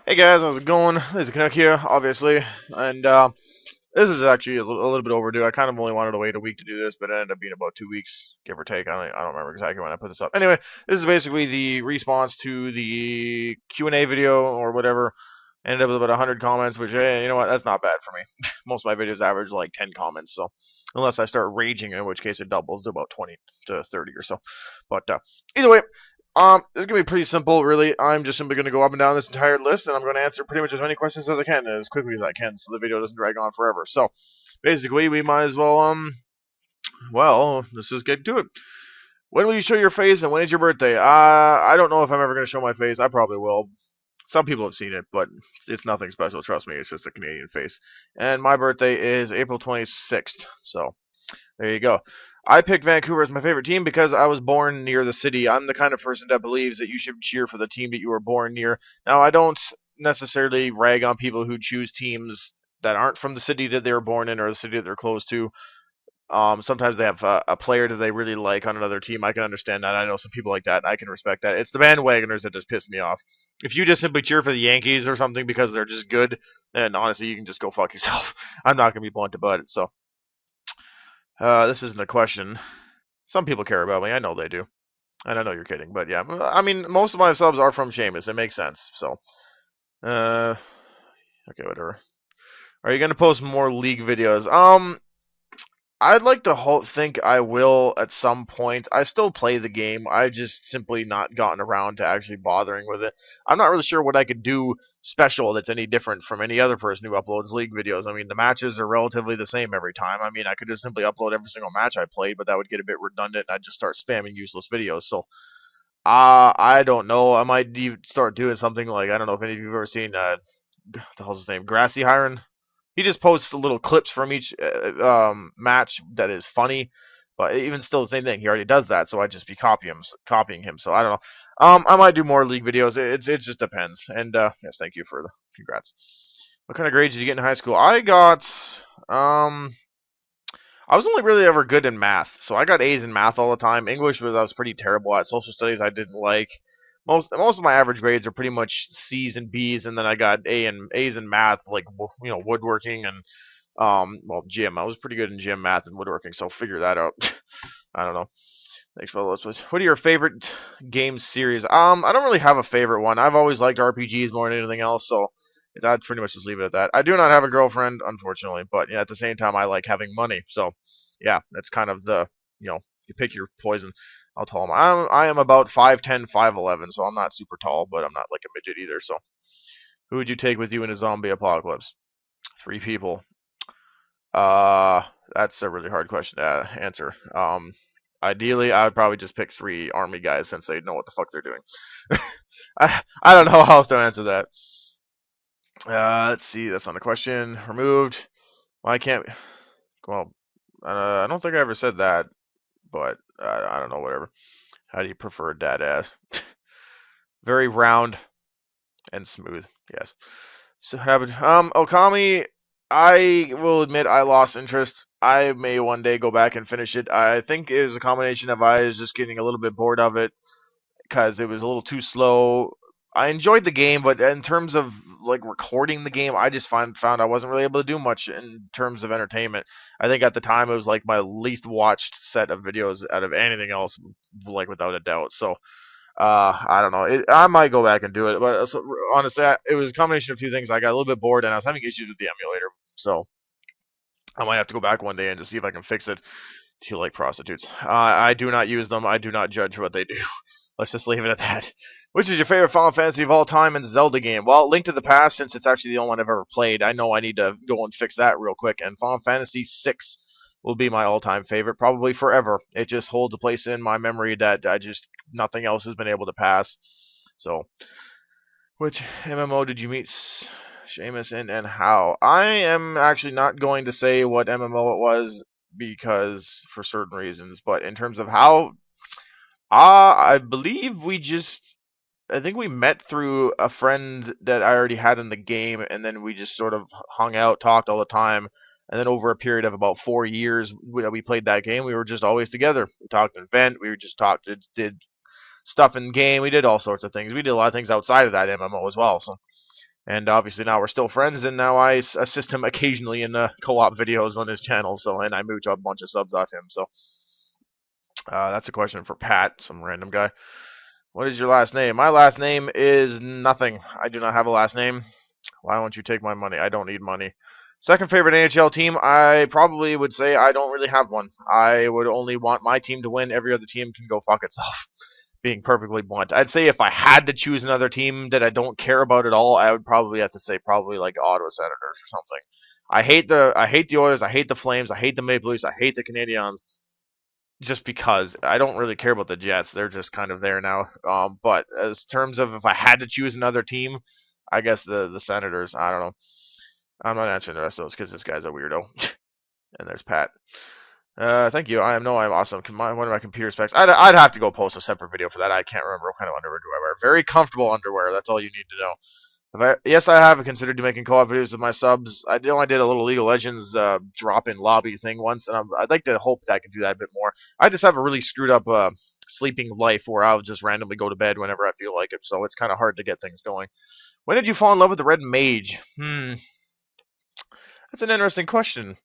Hey guys, how's it going? LazyCanuckk here, obviously, and this is actually a little bit overdue. I kind of only wanted to wait a week to do this, but it ended up being about 2 weeks, give or take. I don't remember exactly when I put this up. Anyway, this is basically the response to the Q&A video or whatever. Ended up with about 100 comments, which, hey, you know what? That's not bad for me. Most of my videos average like 10 comments, so unless I start raging, in which case it doubles to about 20 to 30 or so. But either way, it's gonna be pretty simple, really. I'm just simply gonna go up and down this entire list, and I'm gonna answer pretty much as many questions as I can, as quickly as I can, so the video doesn't drag on forever. So, basically, we might as well, let's just get to it. When will you show your face, and when is your birthday? I don't know if I'm ever gonna show my face. I probably will. Some people have seen it, but it's nothing special. Trust me, it's just a Canadian face. And my birthday is April 26th, so there you go. I picked Vancouver as my favorite team because I was born near the city. I'm the kind of person that believes that you should cheer for the team that you were born near. Now, I don't necessarily rag on people who choose teams that aren't from the city that they were born in or the city that they're close to. Sometimes they have a player that they really like on another team. I can understand that. I know some people like that. I can respect that. It's the bandwagoners that just piss me off. If you just simply cheer for the Yankees or something because they're just good, then honestly, you can just go fuck yourself. I'm not going to be blunt about it. So, this isn't a question. Some people care about me. I know they do. And I know you're kidding, but yeah. I mean, most of my subs are from Seamus. It makes sense. So, uh, okay, whatever. Are you gonna post more League videos? I'd like to think I will at some point. I still play the game. I just simply not gotten around to actually bothering with it. I'm not really sure what I could do special that's any different from any other person who uploads League videos. I mean, the matches are relatively the same every time. I mean, I could just simply upload every single match I played, but that would get a bit redundant, and I'd just start spamming useless videos. So, I don't know. I might even start doing something like, I don't know if any of you have ever seen what the hell's his name, Grassy Hiron. He just posts little clips from each match that is funny, but even still the same thing. He already does that, so I just be copying him. So I don't know. I might do more league videos. It just depends. And yes, thank you for the congrats. What kind of grades did you get in high school? Um I was only really ever good in math, so I got A's in math all the time. English I was pretty terrible at. Social studies I didn't like. Most of my average grades are pretty much C's and B's, and then I got A's in math, like woodworking and gym. I was pretty good in gym, math, and woodworking, so figure that out. I don't know. Thanks for all those. What are your favorite game series? I don't really have a favorite one. I've always liked RPGs more than anything else, so I'd pretty much just leave it at that. I do not have a girlfriend, unfortunately, but yeah, at the same time, I like having money. So yeah, that's kind of you pick your poison. How tall am I am about 5'10", 5'11", so I'm not super tall, but I'm not like a midget either. So who would you take with you in a zombie apocalypse? Three people. Uh, that's a really hard question to answer. Ideally, I would probably just pick three army guys since they know what the fuck they're doing. I don't know how else to answer that. Let's see. That's not a question. Removed. Why can't? Well, I don't think I ever said that, but I don't know. Whatever. How do you prefer dad ass? Very round and smooth. Yes. So Okami. I will admit I lost interest. I may one day go back and finish it. I think it was a combination of I was just getting a little bit bored of it because it was a little too slow. I enjoyed the game, but in terms of like recording the game, I just found I wasn't really able to do much in terms of entertainment. I think at the time it was like my least watched set of videos out of anything else, like without a doubt. So I don't know. I might go back and do it, but honestly, it was a combination of two things. I got a little bit bored, and I was having issues with the emulator, so I might have to go back one day and just see if I can fix it. To like prostitutes. I do not use them. I do not judge what they do. Let's just leave it at that. Which is your favorite Final Fantasy of all time and Zelda game? Well, Link to the Past, since it's actually the only one I've ever played, I know I need to go and fix that real quick. And Final Fantasy VI will be my all-time favorite, probably forever. It just holds a place in my memory that nothing else has been able to pass. So, which MMO did you meet Seamus in and how? I am actually not going to say what MMO it was because for certain reasons, but in terms of how, I believe I think we met through a friend that I already had in the game, and then we just sort of hung out, talked all the time, and then over a period of about 4 years we played that game, we were just always together. We talked in event, we just talked, did stuff in game, we did all sorts of things. We did a lot of things outside of that MMO as well. So And obviously now we're still friends, and now I assist him occasionally in co-op videos on his channel. So, and I mooch a bunch of subs off him. So that's a question for Pat, some random guy. What is your last name? My last name is nothing. I do not have a last name. Why won't you take my money? I don't need money. Second favorite NHL team, I probably would say I don't really have one. I would only want my team to win. Every other team can go fuck itself. Being perfectly blunt, I'd say if I had to choose another team that I don't care about at all, I would probably have to say probably like Ottawa Senators or something. I hate the Oilers, I hate the Flames, I hate the Maple Leafs, I hate the Canadiens, just because I don't really care about the Jets. They're just kind of there now. But as terms of if I had to choose another team, I guess the Senators. I don't know. I'm not answering the rest of those because this guy's a weirdo. And there's Pat. Thank you. I'm awesome. One of my computer specs. I'd have to go post a separate video for that. I can't remember what kind of underwear do I wear. Very comfortable underwear. That's all you need to know. Yes, I have considered making co-op videos with my subs. I know I did a little League of Legends drop-in lobby thing once, and I'd like to hope that I can do that a bit more. I just have a really screwed up sleeping life where I'll just randomly go to bed whenever I feel like it, so it's kind of hard to get things going. When did you fall in love with the Red Mage? That's an interesting question.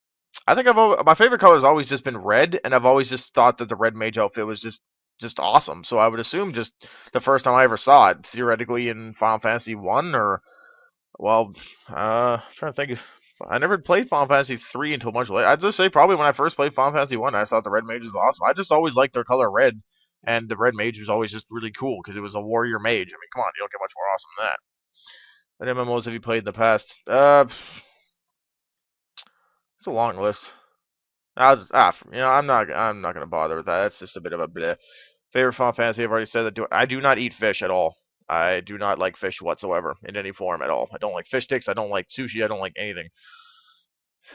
I think my favorite color has always just been red, and I've always just thought that the Red Mage outfit was just awesome. So I would assume just the first time I ever saw it, theoretically in Final Fantasy 1 or well, I'm trying to think. I never played Final Fantasy 3 until much later. I'd just say probably when I first played Final Fantasy 1, I thought the Red Mage was awesome. I just always liked their color red, and the Red Mage was always just really cool because it was a warrior mage. I mean, come on, you don't get much more awesome than that. What MMOs have you played in the past? It's a long list. I'm not gonna bother with that. That's just a bit of a bleh. Favorite Final Fantasy? I've already said that. I do not eat fish at all. I do not like fish whatsoever in any form at all. I don't like fish sticks. I don't like sushi. I don't like anything.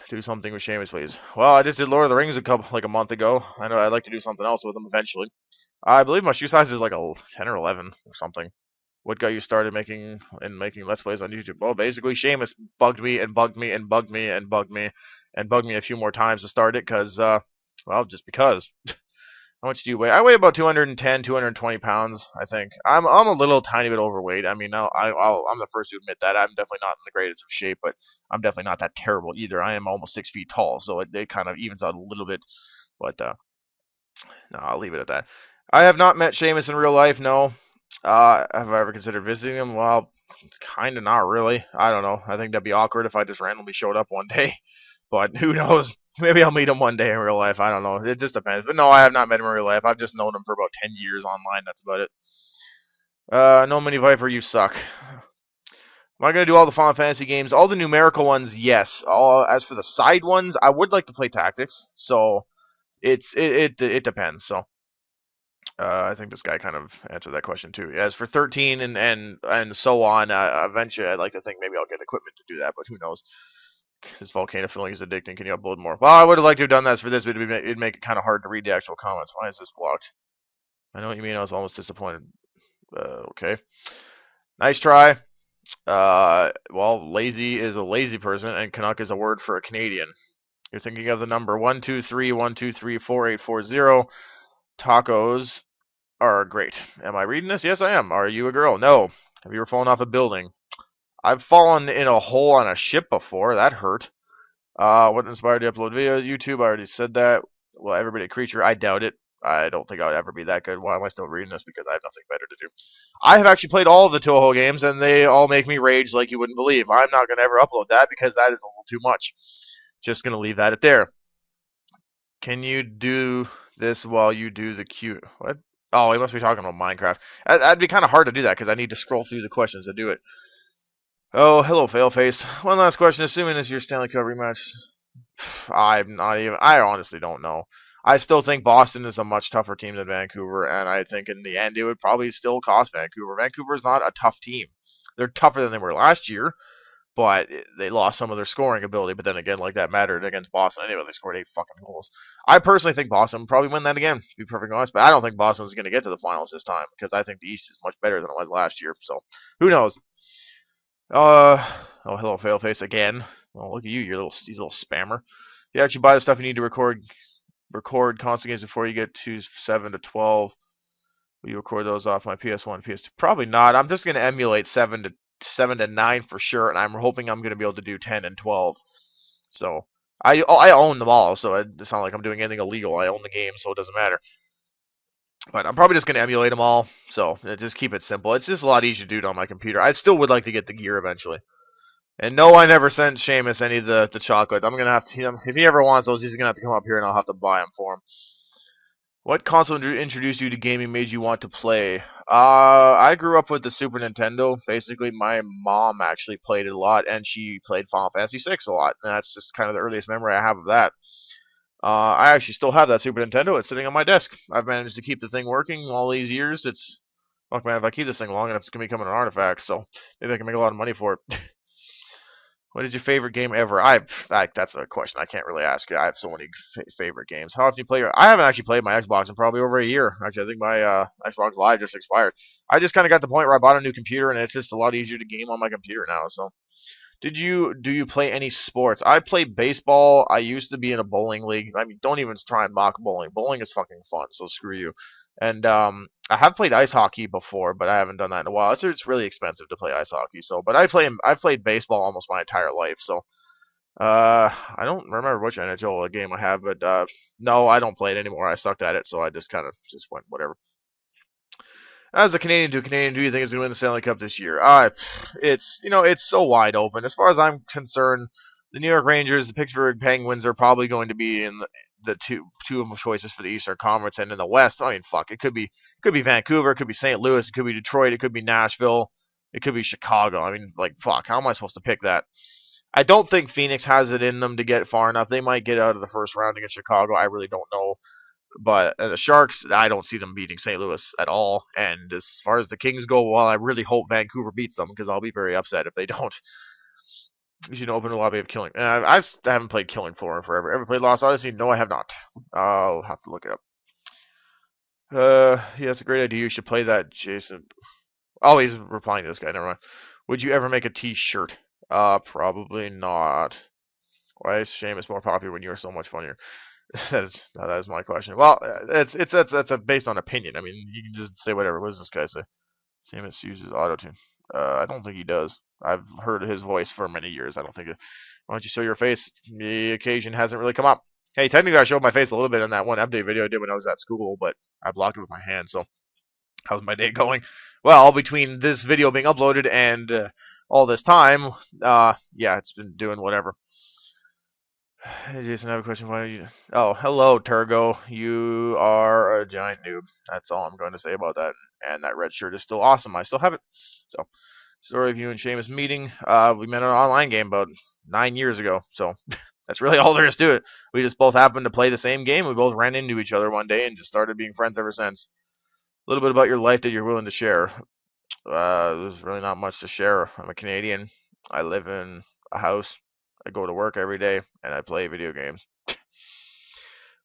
Do something with Seamus, please. Well, I just did Lord of the Rings a month ago. I know I'd like to do something else with them eventually. I believe my shoe size is like a 10 or 11 or something. What got you started making Let's Plays on YouTube? Well, basically, Seamus bugged me and bugged me and bugged me and bugged me and bugged me a few more times to start it because, well, just because. How much do you weigh? I weigh about 210, 220 pounds, I think. I'm a little tiny bit overweight. I mean, I'm the first to admit that. I'm definitely not in the greatest of shape, but I'm definitely not that terrible either. I am almost 6 feet tall, so it kind of evens out a little bit. But no, I'll leave it at that. I have not met Seamus in real life, no. Have I ever considered visiting him? Well, kind of not really. I don't know. I think that'd be awkward if I just randomly showed up one day. But who knows? Maybe I'll meet him one day in real life. I don't know. It just depends. But no, I have not met him in real life. I've just known him for about 10 years online. That's about it. No Mini Viper, you suck. Am I going to do all the Final Fantasy games? All the numerical ones, yes. As for the side ones, I would like to play Tactics. So it depends. So I think this guy kind of answered that question too. As for 13 and so on, eventually I'd like to think maybe I'll get equipment to do that, but who knows? This volcano filling is addicting. Can you upload more? Well, I would have liked to have done that for this, but it'd make it kind of hard to read the actual comments. Why is this blocked? I know what you mean. I was almost disappointed. Okay. Nice try. Well, lazy is a lazy person, and Canuck is a word for a Canadian. You're thinking of the number 12312344840. Tacos are great. Am I reading this? Yes, I am. Are you a girl? No. Have you ever fallen off a building? I've fallen in a hole on a ship before. That hurt. What inspired you to upload videos? YouTube, I already said that. Well, Everybody Creature, I doubt it. I don't think I would ever be that good. Why am I still reading this? Because I have nothing better to do. I have actually played all of the Toho games, and they all make me rage like you wouldn't believe. I'm not going to ever upload that because that is a little too much. Just going to leave that at there. Can you do this while you do the Q? What? Oh, he must be talking about Minecraft. That'd be kind of hard to do that because I need to scroll through the questions to do it. Oh, hello, Failface. One last question. Assuming this is your Stanley Cup rematch, I honestly don't know. I still think Boston is a much tougher team than Vancouver, and I think in the end it would probably still cost Vancouver. Vancouver is not a tough team. They're tougher than they were last year, but they lost some of their scoring ability. But then again, like that mattered against Boston anyway. They scored 8 fucking goals. I personally think Boston will probably win that again, to be perfectly honest. But I don't think Boston's going to get to the finals this time because I think the East is much better than it was last year. So who knows? Oh, hello, Failface again. Oh, look at you, you little spammer. You actually buy the stuff you need to record console games before you get to 7 to 12. Will you record those off my PS1, PS2? Probably not. I'm just going to emulate 7 7 to 9 for sure, and I'm hoping I'm going to be able to do 10 and 12. So I own them all, so it's not like I'm doing anything illegal. I own the game, so it doesn't matter. But I'm probably just going to emulate them all, so just keep it simple. It's just a lot easier to do it on my computer. I still would like to get the gear eventually. And no, I never sent Seamus any of the chocolate. I'm going to have to, if he ever wants those, he's going to have to come up here and I'll have to buy them for him. What console introduced you to gaming, made you want to play? I grew up with the Super Nintendo. Basically, my mom actually played it a lot, and she played Final Fantasy VI a lot. And that's just kind of the earliest memory I have of that. I actually still have that Super Nintendo. It's sitting on my desk. I've managed to keep the thing working all these years. It's, fuck man, if I keep this thing long enough, it's going to become an artifact. So maybe I can make a lot of money for it. What is your favorite game ever? That's a question I can't really ask. I have so many favorite games. How often do you play? I haven't actually played my Xbox in probably over a year. Actually, I think my Xbox Live just expired. I just kind of got to the point where I bought a new computer, and it's just a lot easier to game on my computer now. So, do you play any sports? I play baseball. I used to be in a bowling league. I mean, don't even try and mock bowling. Bowling is fucking fun. So screw you. And I have played ice hockey before, but I haven't done that in a while. It's really expensive to play ice hockey. So, but I've played baseball almost my entire life. So, I don't remember which NHL game I have, but no, I don't play it anymore. I sucked at it, so I just kind of just went whatever. As a Canadian to a Canadian, do you think it's going to win the Stanley Cup this year? It's so wide open. As far as I'm concerned, the New York Rangers, the Pittsburgh Penguins are probably going to be in the two of the choices for the Eastern Conference, and in the West, I mean, fuck, it could be Vancouver, it could be St. Louis, it could be Detroit, it could be Nashville, it could be Chicago. I mean, like, fuck, how am I supposed to pick that? I don't think Phoenix has it in them to get far enough. They might get out of the first round against Chicago. I really don't know. But the Sharks, I don't see them beating St. Louis at all. And as far as the Kings go, well, I really hope Vancouver beats them because I'll be very upset if they don't. You should open a lobby of Killing. I haven't played Killing Floor in forever. Ever played Lost Odyssey? No, I have not. I'll have to look it up. Yeah, that's a great idea. You should play that, Jason. Oh, he's replying to this guy. Never mind. Would you ever make a T-shirt? Probably not. Why is Seamus more popular when you're so much funnier? that is my question. Well, that's based on opinion. I mean, you can just say whatever. What does this guy say? Seamus uses autotune. I don't think he does. I've heard his voice for many years. I don't think. Why don't you show your face? The occasion hasn't really come up. Hey, technically, I showed my face a little bit in that one update video I did when I was at school, but I blocked it with my hand. So, how's my day going? Well, between this video being uploaded and all this time, yeah, it's been doing whatever. Hey Jason, I have a question for you. Oh, hello, Turgo. You are a giant noob. That's all I'm going to say about that. And that red shirt is still awesome. I still have it. So, story of you and Seamus meeting. We met in an online game about 9 years ago. So, that's really all there is to it. We just both happened to play the same game. We both ran into each other one day and just started being friends ever since. A little bit about your life that you're willing to share. There's really not much to share. I'm a Canadian. I live in a house. I go to work every day, and I play video games.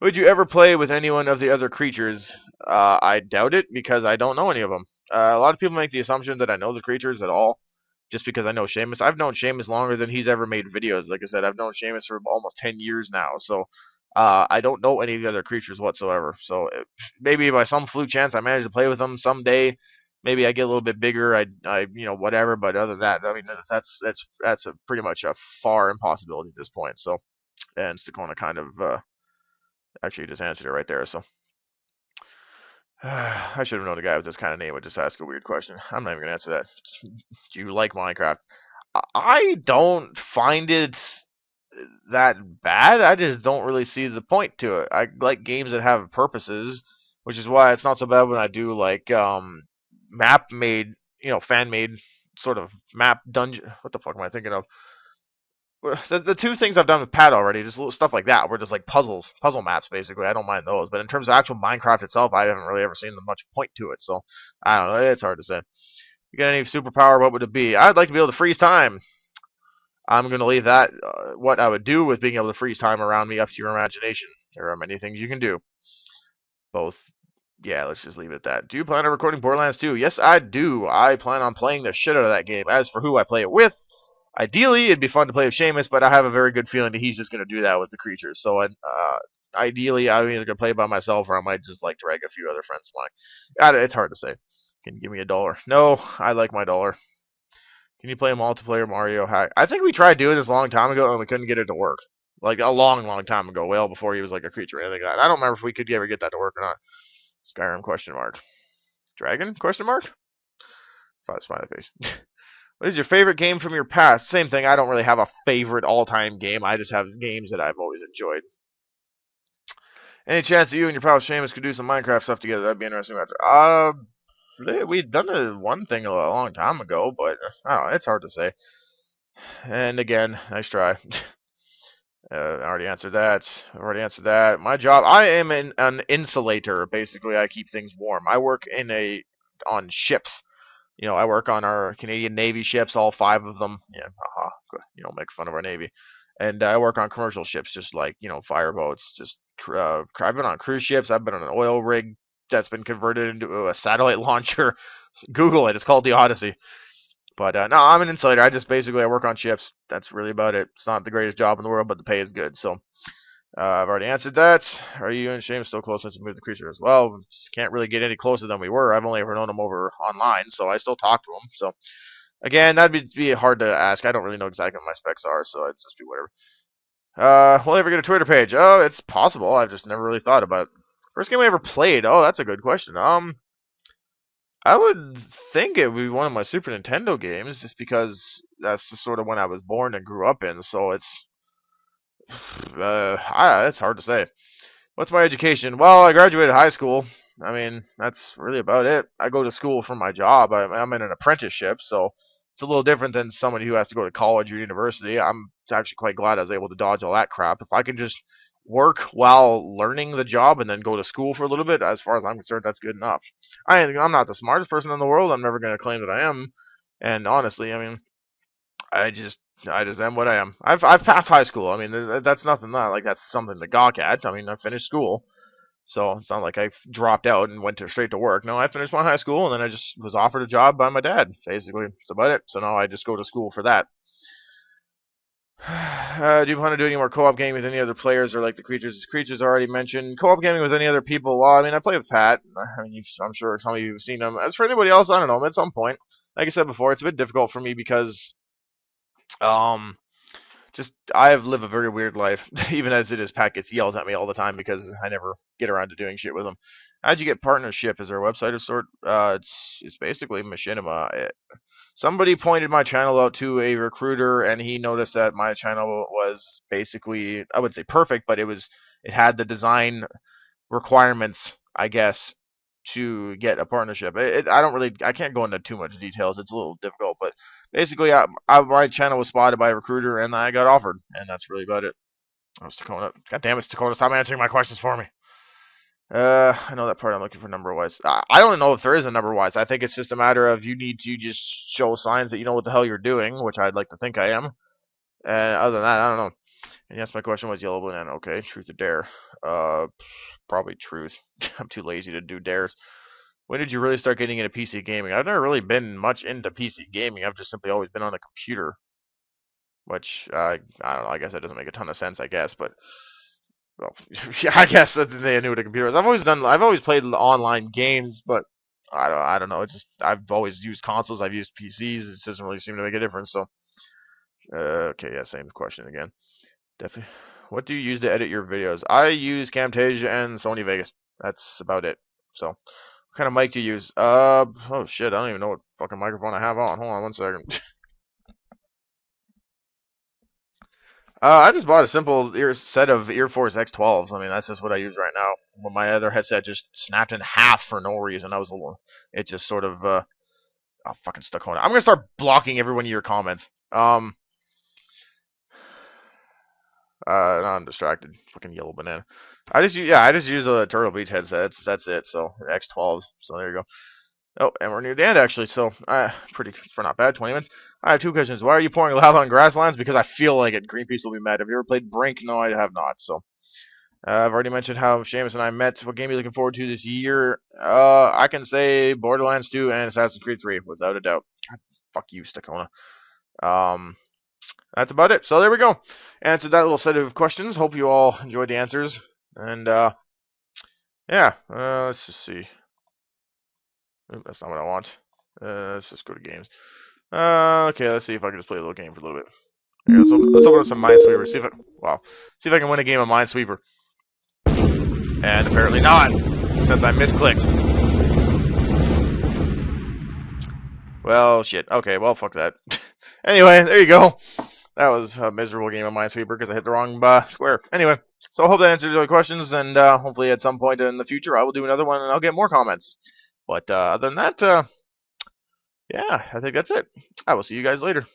Would you ever play with anyone of the other creatures? I doubt it because I don't know any of them. A lot of people make the assumption that I know the creatures at all, just because I know Seamus. I've known Seamus longer than he's ever made videos. Like I said, I've known Seamus for almost 10 years now, so I don't know any of the other creatures whatsoever. So maybe by some fluke chance I manage to play with them someday. Maybe I get a little bit bigger. Whatever. But other than that, I mean, that's pretty much a far impossibility at this point. So, and Stakona kind of actually just answered it right there. So, I should have known the guy with this kind of name would just ask a weird question. I'm not even gonna answer that. Do you like Minecraft? I don't find it that bad. I just don't really see the point to it. I like games that have purposes, which is why it's not so bad when I do like map made, fan made sort of map dungeon. What the fuck am I thinking of? The two things I've done with Pat already, just little stuff like that, were just like puzzle maps basically. I don't mind those, but in terms of actual Minecraft itself, I haven't really ever seen much point to it. So I don't know. It's hard to say. If you got any superpower, what would it be? I'd like to be able to freeze time. I'm going to leave that, what I would do with being able to freeze time around me, up to your imagination. There are many things you can do. Both. Yeah, let's just leave it at that. Do you plan on recording Borderlands 2? Yes, I do. I plan on playing the shit out of that game. As for who I play it with, ideally, it'd be fun to play with Seamus, but I have a very good feeling that he's just going to do that with the creatures. So, ideally, I'm either going to play by myself or I might just like drag a few other friends along. It's hard to say. Can you give me $1? No, I like my dollar. Can you play a multiplayer Mario hack? I think we tried doing this a long time ago and we couldn't get it to work. Like a long, long time ago, well before he was like a creature or anything like that. I don't remember if we could ever get that to work or not. Skyrim question mark. Dragon question mark? Five smiley face. What is your favorite game from your past? Same thing. I don't really have a favorite all-time game. I just have games that I've always enjoyed. Any chance that you and your pal Seamus could do some Minecraft stuff together? That'd be interesting. We'd done one thing a long time ago, but I don't know. It's hard to say. And again, nice try. I already answered that. I've already answered that. My job, I am an insulator. Basically, I keep things warm. I work on ships. I work on our Canadian Navy ships, all 5 of them. Yeah, haha. Make fun of our Navy. And I work on commercial ships, just like, fireboats. I've been on cruise ships. I've been on an oil rig that's been converted into a satellite launcher. Google it. It's called the Odyssey. But no, I'm an insulator. I work on ships. That's really about it. It's not the greatest job in the world, but the pay is good. So I've already answered that. Are you and Shane still close since we moved the creature as well? Can't really get any closer than we were. I've only ever known him over online, so I still talk to him. So again, that'd be hard to ask. I don't really know exactly what my specs are, so it'd just be whatever. Will I ever get a Twitter page? Oh, it's possible. I've just never really thought about it. First game I ever played. Oh, that's a good question. I would think it would be one of my Super Nintendo games, just because that's just sort of when I was born and grew up in. So it's hard to say. What's my education? Well, I graduated high school. I mean, that's really about it. I go to school for my job. I'm in an apprenticeship, so it's a little different than somebody who has to go to college or university. I'm actually quite glad I was able to dodge all that crap. If I can just work while learning the job and then go to school for a little bit, as far as I'm concerned, that's good enough. I'm not the smartest person in the world. I'm never going to claim that I am. And honestly, I mean, I just am what I am. I've passed high school. I mean, that's nothing. Not like that's something to gawk at. I mean, I finished school, so it's not like I dropped out and went straight to work. No, I finished my high school and then I just was offered a job by my dad. Basically, that's about it. So now I just go to school for that. Do you want to do any more co-op gaming with any other players or like the creatures? Creatures already mentioned. Co-op gaming with any other people? Well, I mean, I play with Pat. I mean, I'm sure some of you have seen him. As for anybody else, I don't know. At some point, like I said before, it's a bit difficult for me because um just I've lived a very weird life. Even as it is, Pat gets yells at me all the time because I never get around to doing shit with him. How'd you get partnership? Is there a website of sort? It's basically Machinima. Somebody pointed my channel out to a recruiter, and he noticed that my channel was basically, I would say perfect, but it had the design requirements, I guess, to get a partnership. I can't go into too much details. It's a little difficult, but basically, my channel was spotted by a recruiter, and I got offered, and that's really about it. Oh, Stakona. God damn it, Stakona, stop answering my questions for me. I know that part. I'm looking for number wise. I don't know if there is a number wise. I think it's just a matter of you need to just show signs that you know what the hell you're doing, which I'd like to think I am. And other than that, I don't know. And yes, my question was yellow banana. Okay, truth or dare? Probably truth. I'm too lazy to do dares. When did you really start getting into PC gaming? I've never really been much into PC gaming. I've just simply always been on a computer, which I don't know. I guess that doesn't make a ton of sense. I guess, but well, yeah, I guess that they knew what a computer was. I've always played online games, but I don't know. It's just I've always used consoles. I've used PCs. It doesn't really seem to make a difference. So, okay, yeah, same question again. Definitely. What do you use to edit your videos? I use Camtasia and Sony Vegas. That's about it. So, what kind of mic do you use? Oh shit, I don't even know what fucking microphone I have on. Hold on one second. I just bought a simple set of Earforce X12s. I mean, that's just what I use right now. Well, my other headset just snapped in half for no reason. It just sort of, oh, fucking stuck on it. I'm gonna start blocking every one of your comments. No, I'm distracted. Fucking yellow banana. I just use a Turtle Beach headset. That's it. So X12s. So there you go. Oh, and we're near the end actually. So for not bad. 20 minutes. I have 2 questions. Why are you pouring lava on grasslands? Because I feel like it. Greenpeace will be mad. Have you ever played Brink? No, I have not. So I've already mentioned how Seamus and I met. What game are you looking forward to this year? I can say Borderlands 2 and Assassin's Creed 3 without a doubt. God, fuck you, Stakona. Um, that's about it. So there we go. Answered that little set of questions. Hope you all enjoyed the answers. And yeah, let's just see. Ooh, that's not what I want. Let's just go to games. Okay, let's see if I can just play a little game for a little bit. Okay, let's open up some Minesweeper. See if I can win a game of Minesweeper. And apparently not, since I misclicked. Well, shit. Okay, well, fuck that. Anyway, there you go. That was a miserable game of Minesweeper because I hit the wrong square. Anyway, so I hope that answers your questions, and hopefully at some point in the future I will do another one and I'll get more comments. But other than that, yeah, I think that's it. I will see you guys later.